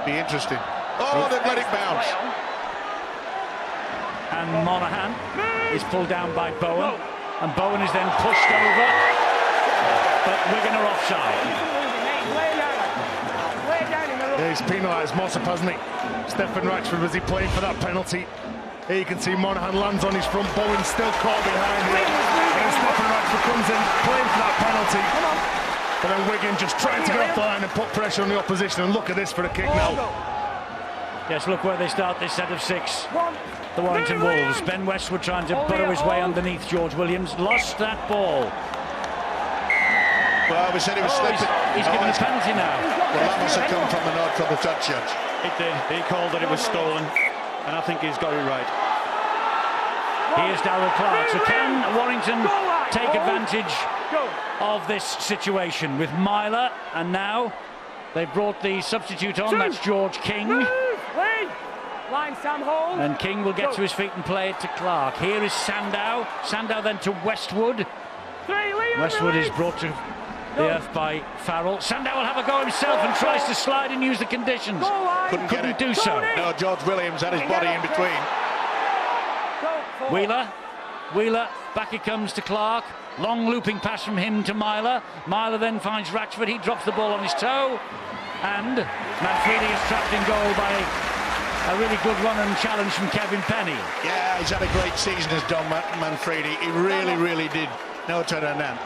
Be interesting. Oh, they've let it bounce. And Monaghan is pulled down by Bowen, and Bowen is then pushed over, but Wigan are offside. Yeah, he's penalised Mossop, hasn't he? Stephen Ratchford, was he playing for that penalty? Here you can see Monaghan lands on his front, Bowen still caught behind him, and Stephen Ratchford comes in playing for that penalty. But then Wigan just trying to get off the line and put pressure on the opposition, and look at this for a kick now. Yes, look where they start this set of 6. The Warrington Wolves. Ben Westwood trying to burrow his way underneath George Williams. Lost that ball. Well, we said he was slipping. He's given a penalty now. Well, that must have come from a nod from the touch judge. It did. He called that it was stolen, and I think he's got it right. Here's Daryl Clark. So can Warrington take advantage of this situation with Myler? And now they've brought the substitute on. That's George King. Line Sam Hall. And King will get to his feet and play it to Clark. Here is Sandow. Sandow then to Westwood. Westwood is brought to the earth by Farrell. Sandow will have a go himself and tries to slide and use the conditions. Couldn't do so. No, George Williams had his body in between. Wheeler, back it comes to Clark. Long looping pass from him to Myler. Myler then finds Ratchford. He drops the ball on his toe. And Manfredi is trapped in goal by a really good run and challenge from Kevin Penny. Yeah, he's had a great season as Don Manfredi. He really did. No turn on that.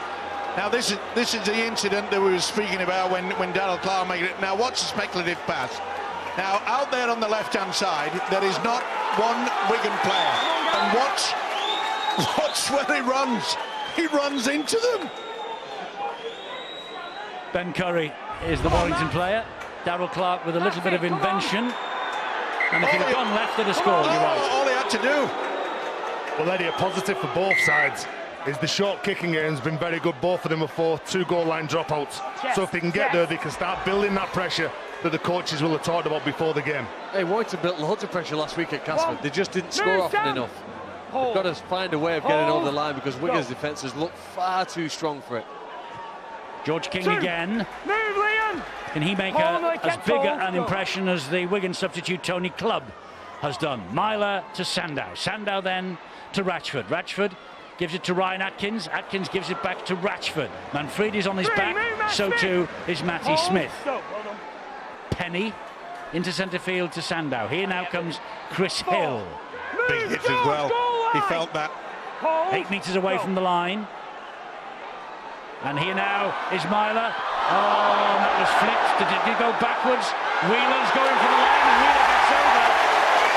Now this is the incident that we were speaking about when Daryl Clark made it. Now watch the speculative pass. Now out there on the left-hand side, there is not one Wigan player. And watch where he runs. He runs into them. Ben Curry is the Warrington player. Daryl Clark with a little bit of invention. And if he'd have gone left, they'd have scored, you're right. All he had to do. Well, Eddie, a positive for both sides is the short kicking game has been very good. Both of them are for 2 goal line dropouts. So if they can get there, they can start building that pressure that the coaches will have talked about before the game. Hey, Warrington built loads of pressure last week at Casper. They just didn't score often enough. They've got to find a way of getting over the line because Wigan's defences look far too strong for it. George King again. Can he make as big an impression as the Wigan substitute Tony Clubb has done? Myler to Sandow. Sandow then to Ratchford. Ratchford gives it to Ryan Atkins. Atkins gives it back to Ratchford. Manfredi's on his back. So too is Matty Smith. Penny into centre field to Sandow. Here now comes Chris Hill. Big hit as well. He felt that. 8 metres away from the line. And here now is Myler. Oh, that was flipped. Did it go backwards? Wheeler's going for the line and Wheeler gets over.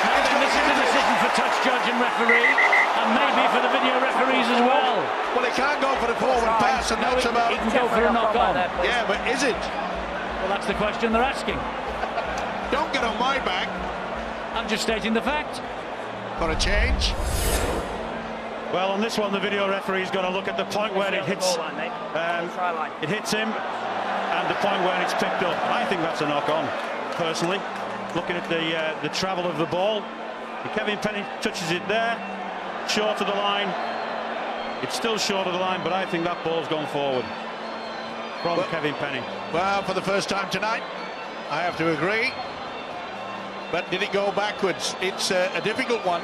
Maybe this is a decision for touch judge and referee, and maybe for the video referees as well. Well, he can't go for the forward pass, and that's about... He can go for a knock-on. Yeah, but is it? Well, that's the question they're asking. Don't get on my back. I'm just stating the fact. Got a change. Well, on this one, the video referee's got to look at the point where it hits. It hits him, and the point where it's picked up. I think that's a knock-on, personally. Looking at the travel of the ball, Kevin Penny touches it there, short of the line. It's still short of the line, but I think that ball's gone forward from Kevin Penny. Well, for the first time tonight, I have to agree. But did it go backwards? It's a difficult one.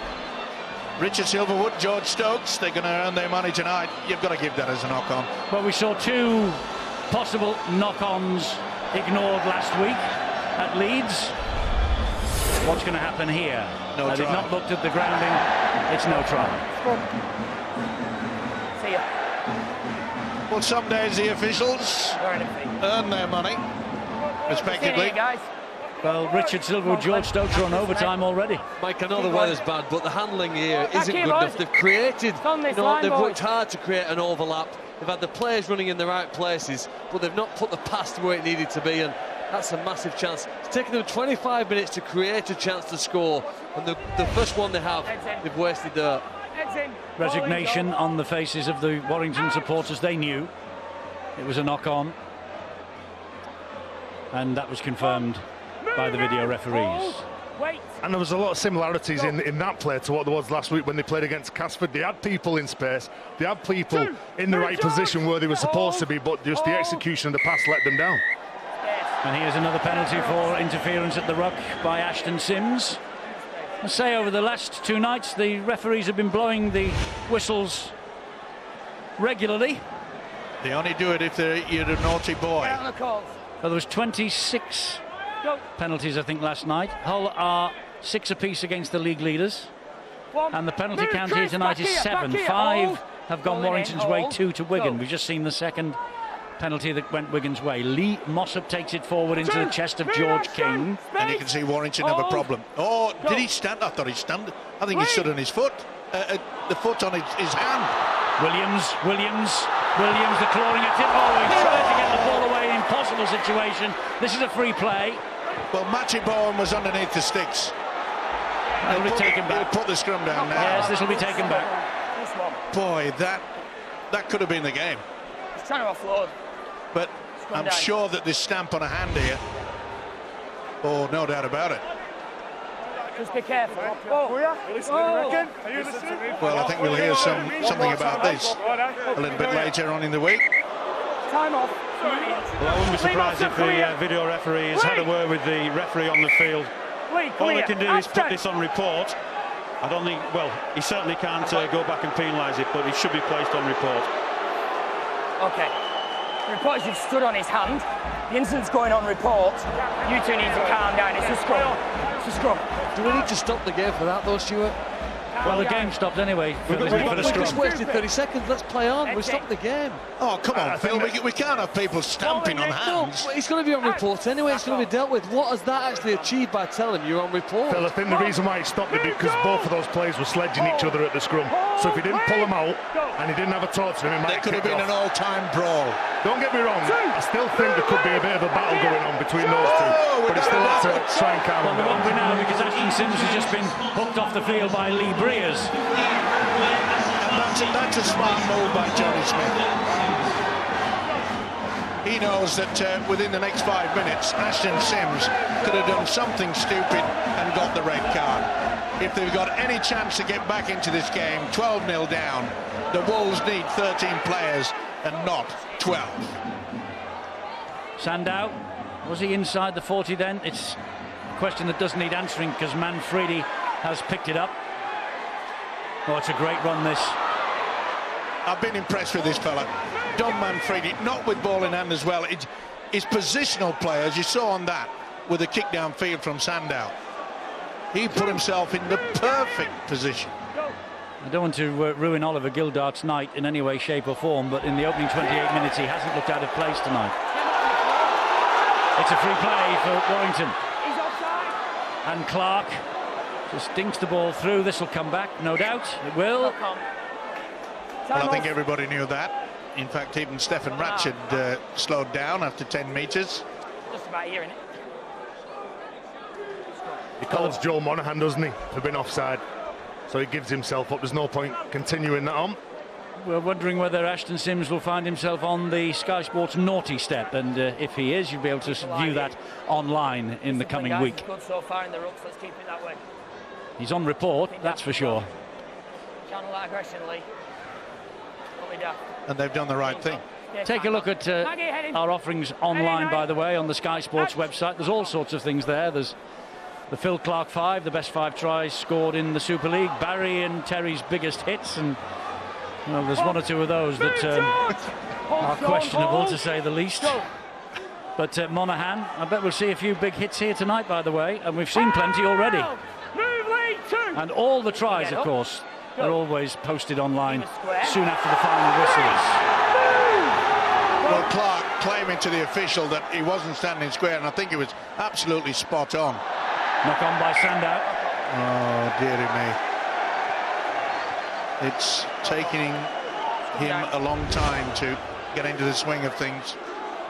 Richard Silverwood, George Stokes, they're going to earn their money tonight. You've got to give that as a knock-on. Well, we saw two possible knock-ons ignored last week at Leeds. What's going to happen here? No They've try. not looked at the grounding. It's no try. See ya. Well, some days the officials earn their money, respectively. See you, guys. Well, Richard Silverwood, George Stokes are on overtime already. Mike, I know the weather's bad, but the handling here isn't here, good boys. enough. They've created, on this line, they've boys. worked hard to create an overlap. They've had the players running in the right places, but they've not put the pass to where it needed to be, and that's a massive chance. It's taken them 25 minutes to create a chance to score, and the first one they have, they've wasted dirt. Resignation on the faces of the Warrington supporters. They knew it was a knock-on, and that was confirmed by the video referees. And there was a lot of similarities in that play to what there was last week when they played against Casford. They had people in space, they had people in the right position where they were supposed to be, but just the execution of the pass let them down. And here's another penalty for interference at the ruck by Ashton Sims. I say over the last two nights the referees have been blowing the whistles regularly. They only do it if you're a naughty boy. Well, there was 26 penalties, I think, last night. Hull are 6 apiece against the league leaders, and the penalty count here tonight is 7. 5 have gone Warrington's way, 2 to Wigan. We've just seen the second penalty that went Wigan's way. Lee Mossop takes it forward into the chest of George King, and you can see Warrington have a problem. Oh, did he stand? I thought he stood. I think he stood on his foot. The foot on his hand. Williams, the clawing at it. Oh, he's trying to get the ball away. Impossible situation. This is a free play. Well, Matty Bowen was underneath the sticks. He'll be taken back. He'll put the scrum down now. Yes, this will be taken back. Boy, that could have been the game. He's trying to offload. But I'm sure that this stamp on a hand here. Oh, no doubt about it. Just be careful. Well, I think we'll hear something about this a little bit later on in the week. Time off. Well, I wouldn't be surprised if the video referee has had a word with the referee on the field. All they can do is put this on report. I don't think, well, he certainly can't go back and penalise it, but it should be placed on report. Okay. The report is you've stood on his hand. The incident's going on report. You two need to calm down. It's a scrum. It's a scrum. Do we need to stop the game for that, though, Stuart? Well, the game stopped anyway. We've just wasted 30 seconds. Let's play on. We've stopped the game. Oh, come on, Phil. We can't have people stamping on hands. No, it's going to be on report anyway. It's going to be dealt with. What has that actually achieved by telling you on report? Phil, I think the reason why he stopped it because both of those players were sledging each other at the scrum. So if he didn't pull them out and he didn't have a talk to them, he might have There could have been kicked an off. all-time brawl. Don't get me wrong, I still think there could be a bit of a battle going on between those two, but it's still have to try and calm Well, them there won't be down. now because Ashton Sims has just been hooked off the field by Lee Breers. And that's a smart move by Johnny Smith. He knows that within the next 5 minutes, Ashton Sims could have done something stupid and got the red card. If they've got any chance to get back into this game, 12-0 down, the Wolves need 13 players and not 12. Sandow, was he inside the 40 then? It's a question that doesn't need answering because Manfredi has picked it up. Oh, it's a great run, this. I've been impressed with this fella, Don Manfredi, not with ball in hand as well. His positional play, as you saw on that, with a kick downfield from Sandow. He put himself in the perfect position. I don't want to ruin Oliver Gildart's night in any way, shape or form, but in the opening 28 minutes he hasn't looked out of place tonight. It's a free play for Warrington. And Clark just dinks the ball through. This will come back, no doubt. It will. Well, I think everybody knew that. In fact, even Stefan Ratch had slowed down after 10 metres. Just about here, innit? He calls Joe Monaghan, doesn't he, for being offside. So he gives himself up. There's no point continuing that on. We're wondering whether Ashton Sims will find himself on the Sky Sports naughty step, and if he is, you'll be able to view that online in the coming week. Good so far in the rucks. Let's keep it that way. He's on report, that's for sure. Channel that aggression, Lee. And they've done the right thing. Take a look at our offerings online, by the way, on the Sky Sports website. There's all sorts of things there. There's The Phil Clark 5, the best 5 tries scored in the Super League. Barry and Terry's biggest hits, and well, there's one or two of those that are questionable, to say the least. But Monaghan, I bet we'll see a few big hits here tonight, by the way, and we've seen plenty already. And all the tries, of course, are always posted online soon after the final whistles. Well, Clark claiming to the official that he wasn't standing square, and I think it was absolutely spot on. Knock on by Sandow. Oh, dearie me. It's taking him a long time to get into the swing of things.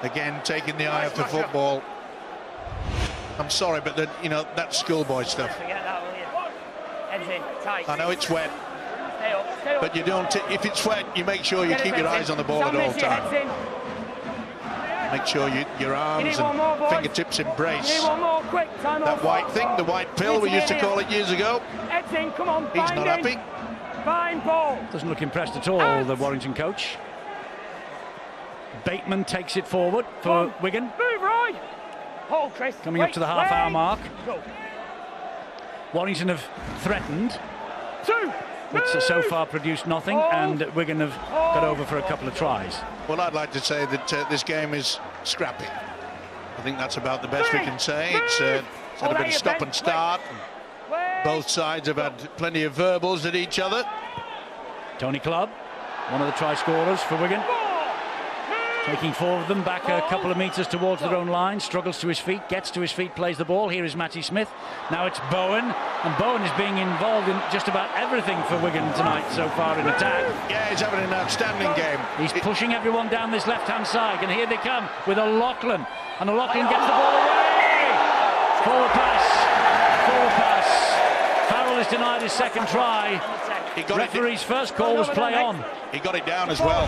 Again, taking the eye off the football. I'm sorry, but you know, that's schoolboy stuff. I know it's wet, but you don't. If it's wet, you make sure you keep your eyes on the ball at all times. Make sure your arms and fingertips embrace that white thing, the white pill we used to call it years ago. He's not happy. Doesn't look impressed at all, the Warrington coach. Bateman takes it forward for Wigan. Coming up to the half-hour mark. Warrington have threatened, but so far produced nothing, and Wigan have got over for a couple of tries. Well, I'd like to say that this game is scrappy. I think that's about the best we can say. It's had a bit of stop and start. Both sides have had plenty of verbals at each other. Tony Clubb, one of the try scorers for Wigan, taking 4 of them back a couple of metres towards their own line, struggles to his feet, gets to his feet, plays the ball. Here is Matty Smith. Now it's Bowen, and Bowen is being involved in just about everything for Wigan tonight so far in attack. Yeah, he's having an outstanding game. He's pushing everyone down this left-hand side, and here they come with O'Loughlin, and O'Loughlin gets the ball away. Forward pass. Farrell is denied his second try. Referee's first call was play on. He got it down as well,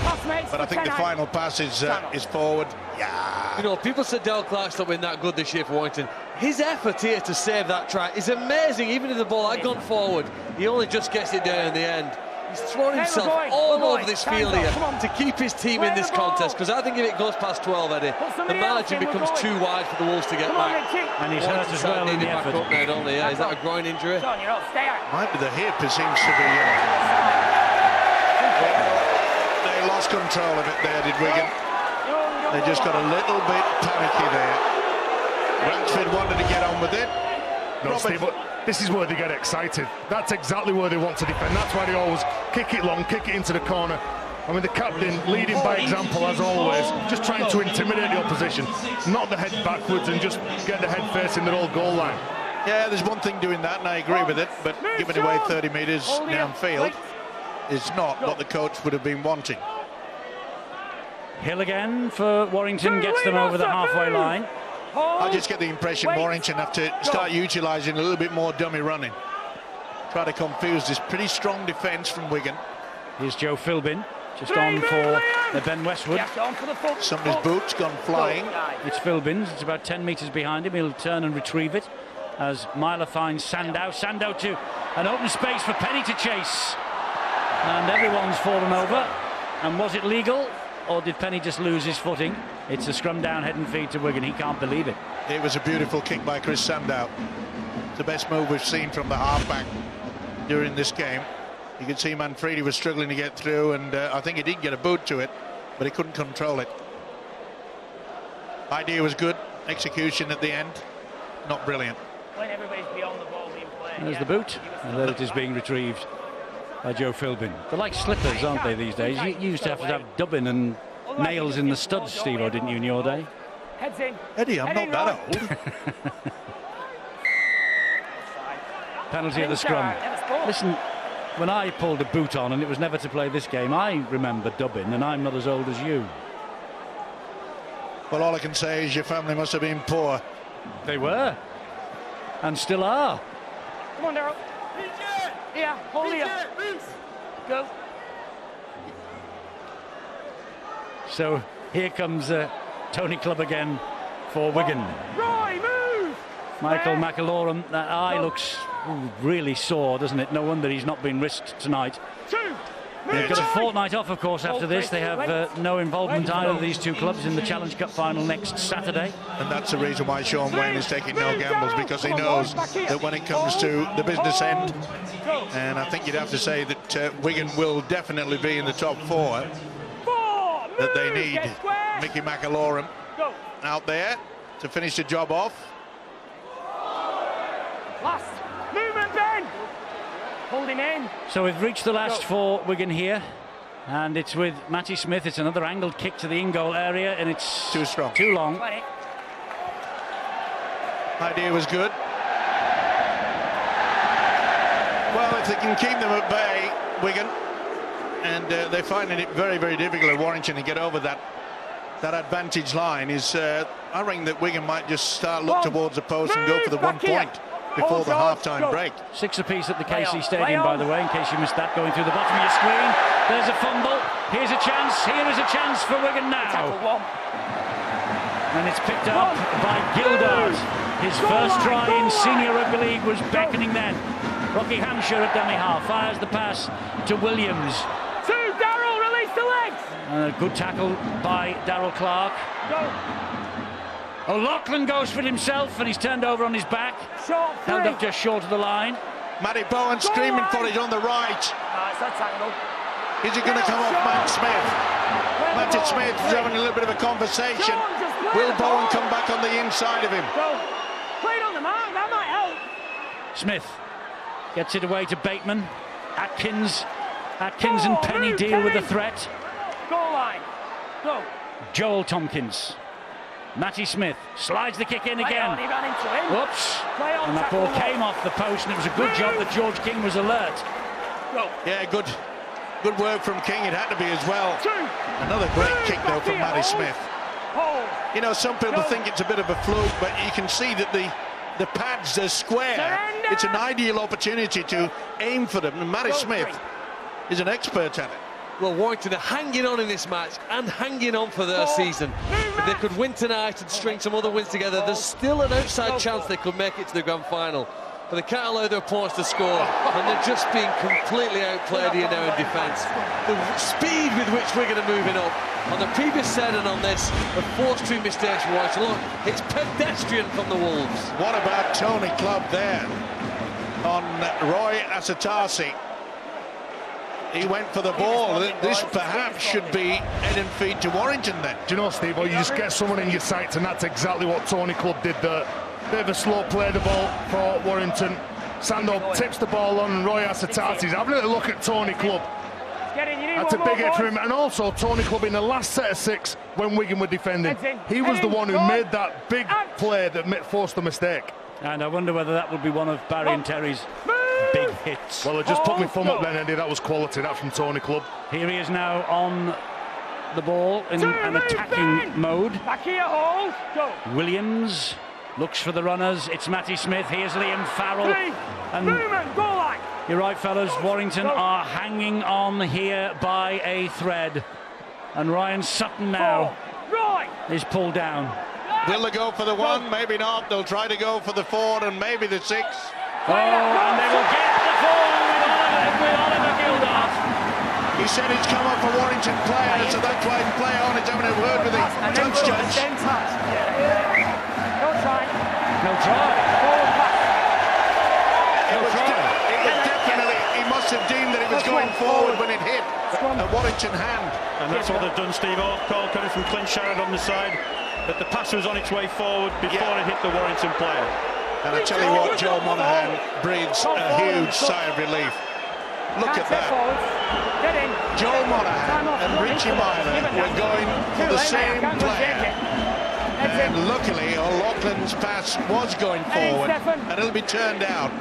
but I think the final pass is forward. Yeah. You know, people said Del Clark's not been that good this year for Warrington. His effort here to save that try is amazing. Even if the ball had gone forward, he only just gets it down in the end. He's thrown himself all over this field here to keep his team in this contest, because I think if it goes past 12, Eddie, the margin becomes too wide for the Wolves to get back. And he's hurt as well in the effort. Is that a groin injury? Might be the hip. It seems to be. They lost control of it there, did Wigan. They just got a little bit panicky there. Ransford wanted to get on with it. No, Steve, but this is where they get excited. That's exactly where they want to defend. That's why they always kick it long, kick it into the corner. I mean, the captain leading by example as always, just trying to intimidate the opposition, not the head backwards and just get the head facing their own goal line. Yeah, there's one thing doing that, and I agree with it, but giving away 30 metres downfield is not what the coach would have been wanting. Hill again for Warrington, gets them over the halfway line. I just get the impression Warrington have to start utilising a little bit more dummy running. Try to confuse this pretty strong defence from Wigan. Here's Joe Philbin, just on for Ben Westwood. Somebody's boot's gone flying. It's Philbin's, it's about 10 metres behind him. He'll turn and retrieve it as Myler finds Sandow. Sandow to an open space for Penny to chase. And everyone's fallen over. And was it legal, or did Penny just lose his footing? It's a scrum down, head and feed to Wigan. He can't believe it. It was a beautiful kick by Chris Sandow. It's the best move we've seen from the halfback during this game. You could see Manfredi was struggling to get through, and I think he did get a boot to it, but he couldn't control it. Idea was good. Execution at the end, not brilliant. When everybody's beyond the ball being played. There's the boot, and there it is being retrieved by Joe Philbin. They're like slippers, aren't they, these days? You used to have dubbing and nails in the studs, Steve-O, didn't you, in your day? Heads in. Eddie, I'm not that old. Penalty at the scrum. Listen, when I pulled a boot on and it was never to play this game, I remember dubbing, and I'm not as old as you. Well, all I can say is your family must have been poor. They were, and still are. Come on, Daryl. Yeah, hold here. Go. So here comes Tony Clubb again for Wigan. Roy, move! Michael McAlorum, that eye looks really sore, doesn't it? No wonder he's not been risked tonight. They've got a fortnight off, of course, after this. They have no involvement, either of these two clubs, in the Challenge Cup final next Saturday. And that's the reason why Shaun Wane is taking no gambles, because he knows that when it comes to the business end, and I think you'd have to say that Wigan will definitely be in the top 4, that they need Mickey McAlorum out there to finish the job off. Last movement, Ben. Hold him in. So we've reached the last for Wigan here, and it's with Matty Smith. It's another angled kick to the in-goal area, and it's too strong, too long. Idea was good. Well, if they can keep them at bay, Wigan, and they're finding it very, very difficult at Warrington to get over that advantage line, is I think that Wigan might just look towards the post and go for the 1 point before the half-time break. 6 apiece at the KC Stadium, by the way, in case you missed that going through the bottom of your screen. There's a fumble. Here's a chance. Here is a chance for Wigan now. And it's picked up by Gildart. His first try in Senior Rugby League was beckoning then. Rocky Hampshire at dummy half fires the pass to Williams. Darryl, release the legs. A good tackle by Darryl Clark. O'Loughlin goes for it himself, and he's turned over on his back. Held up just short of the line. Matty Bowen screaming for it on the right. It's a tangle. Is it going to come off Matt Smith? Matty Smith is having a little bit of a conversation. Will Bowen come back on the inside of him? Play it on the mark, that might help. Smith gets it away to Bateman. Atkins and Penny deal with the threat. Goal line. Go. Joel Tompkins. Matty Smith slides the kick in again. He ran into him. Whoops. And that ball came off the post, and it was a good job that George King was alert. Go. Yeah, good work from King. It had to be as well. Another great kick though from Matty Smith. You know, some people think it's a bit of a fluke, but you can see that the pads are square. It's an ideal opportunity to aim for them, and Matty Smith is an expert at it. Well, Warrington are hanging on in this match and hanging on for their season. If they could win tonight and string some other wins together, there's still an outside chance they could make it to the grand final. But they can't allow their opponents to score, and they're just being completely outplayed here now in defence. The speed with which Wigan are moving up on the previous set and on this have forced 2 mistakes for Warrington. Look, it's pedestrian from the Wolves. What about Tony Clubb there on Roy Asatasi? He went for the ball. This perhaps should be head and feet to Warrington then. Do you know, Steve, you just get someone in your sights, and that's exactly what Tony Clubb did there. Bit of a slow play the ball for Warrington. Sando tips the ball on, and Roy Asatasi's having a look at Tony Clubb. That's a big hit for him. And also Tony Clubb in the last set of 6 when Wigan were defending. He was the one who made that big play that forced the mistake. And I wonder whether that would be one of Barry and Terry's big hits. Well, I just put my thumb up then, Andy. That was quality, that from Tony Clubb. Here he is now on the ball in an attacking mode. Back here, hold. Go. Williams looks for the runners. It's Matty Smith. Here's Liam Farrell. And movement, goal line. You're right, fellas. Warrington are hanging on here by a thread. And Ryan Sutton now is pulled down. Will they go for the 1? Maybe not. They'll try to go for the 4 and maybe the 6. Oh, and they will get the 4 with Oliver Gildart. He said he's come up for Warrington player, so that's why he's play on. He's having a word with the touch judge. No try. No try. It was definitely, he must have deemed that it was going forward when it hit a Warrington hand. And that's what they've done, Steve. Call coming from Clint Sharrod on the side. But the pass was on its way forward before it hit the Warrington player. And I tell you what, Joe Monaghan breathes a huge sigh of relief. Look at that. Joe Monaghan and Richie Myler were going for the same player. And luckily, O'Loughlin's pass was going forward, and it'll be turned out.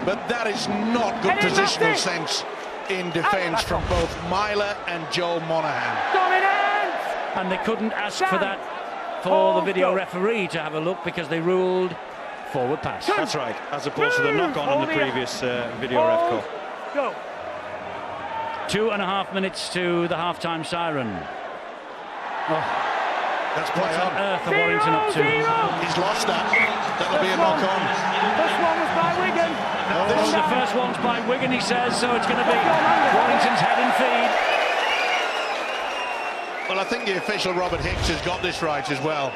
But that is not good positional sense in defence from both Myler and Joe Monaghan. And they couldn't ask for that for the video referee to have a look, because they ruled forward pass. That's right, as opposed to the knock-on in the previous video ref call. Go. 2.5 minutes to the half-time siren. Oh, that's play what on on. earth are Warrington up to? He's lost that. That'll be a knock-on. This one was by Wigan. Now this the first one's by Wigan, he says, so it's going to be Warrington's head and feed. Well, I think the official Robert Hicks has got this right as well.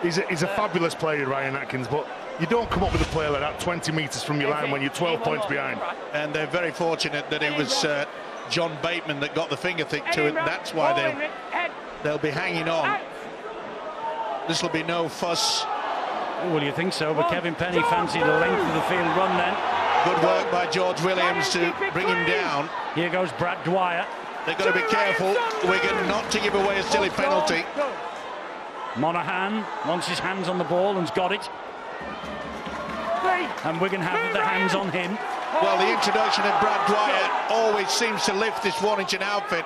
He's a fabulous player, Ryan Atkins, but you don't come up with a play like that 20 metres from your line when you're 12 points behind. And they're very fortunate that it was John Bateman that got the finger thick to it. That's why they'll be hanging on. This will be no fuss. Oh, well, you think so, but Kevin Penny fancied the length of the field run then. Good work by George Williams to bring him down. Here goes Brad Dwyer. They've got to be careful, Wigan, not to give away a silly penalty. Monaghan wants his hands on the ball and's got it. And Wigan have their hands on him. Well, the introduction of Brad Dwyer always seems to lift this Warrington outfit.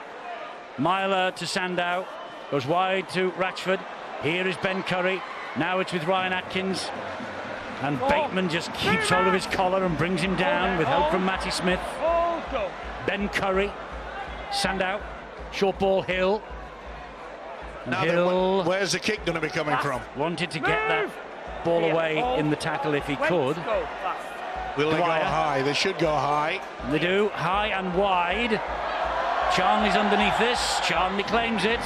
Myler to Sandow, goes wide to Ratchford. Here is Ben Curry. Now it's with Ryan Atkins. And Bateman just keeps hold of his collar and brings him down with help from Matty Smith. Ben Curry. Sandow. Short ball, Hill. And now Hill, where's the kick going to be coming from? wanted to get that ball away in the tackle if he could. Will they go high? They should go high. And they do, high and wide. Charnley's underneath this. Charnley claims it.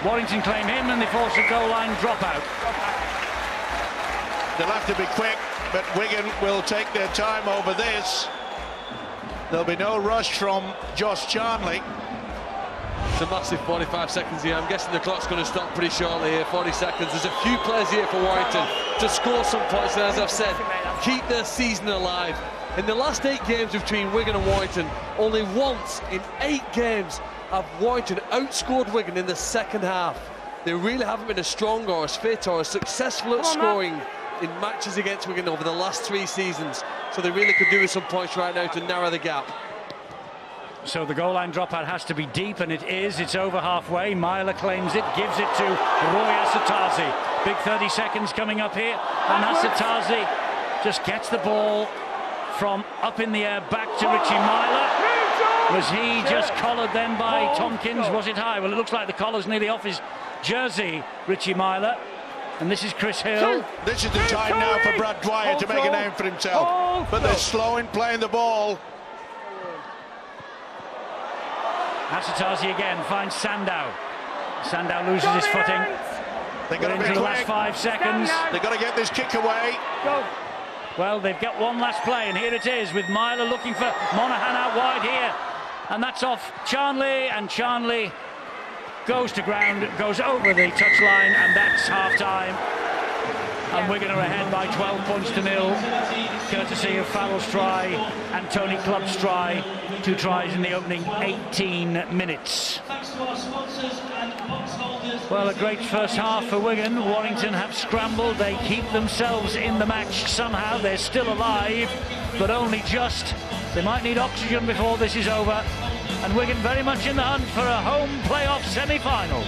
Warrington claim him, and they force a goal line dropout. They'll have to be quick, but Wigan will take their time over this. There'll be no rush from Josh Charnley. It's a massive 45 seconds here. I'm guessing the clock's going to stop pretty shortly here. 40 seconds. There's a few players here for Warrington to score some points, and as I've said, keep their season alive. In the last 8 games between Wigan and Warrington, only once in 8 games have Warrington outscored Wigan in the second half. They really haven't been as strong or as fit or as successful at scoring in matches against Wigan over the last 3 seasons. So they really could do with some points right now to narrow the gap. So the goal line dropout has to be deep, and it is. It's over halfway. Myler claims it, gives it to Roy Asatazi. Big 30 seconds coming up here, and Asatazi just gets the ball from up in the air back to Richie Myler. Was he just collared then by Tompkins? Was it high? Well, it looks like the collar's nearly off his jersey, Richie Myler. And this is Chris Hill. This is the time now for Brad Dwyer to make a name for himself. But they're slow in playing the ball. Asatazi again finds Sandow. Sandow loses his footing. They've got to be into the last quick. 5 seconds. They've got to get this kick away. Well, they've got one last play, and here it is with Myler looking for Monaghan out wide here. And that's off Charnley, and Charnley goes to ground, goes over the touchline, and that's half-time. And Wigan are ahead by 12 points to 0, courtesy of Farrell's try and Tony Clubb's try. 2 tries in the opening 18 minutes. Well, a great first half for Wigan. Warrington have scrambled. They keep themselves in the match somehow. They're still alive, but only just. They might need oxygen before this is over. And Wigan very much in the hunt for a home playoff semi-final.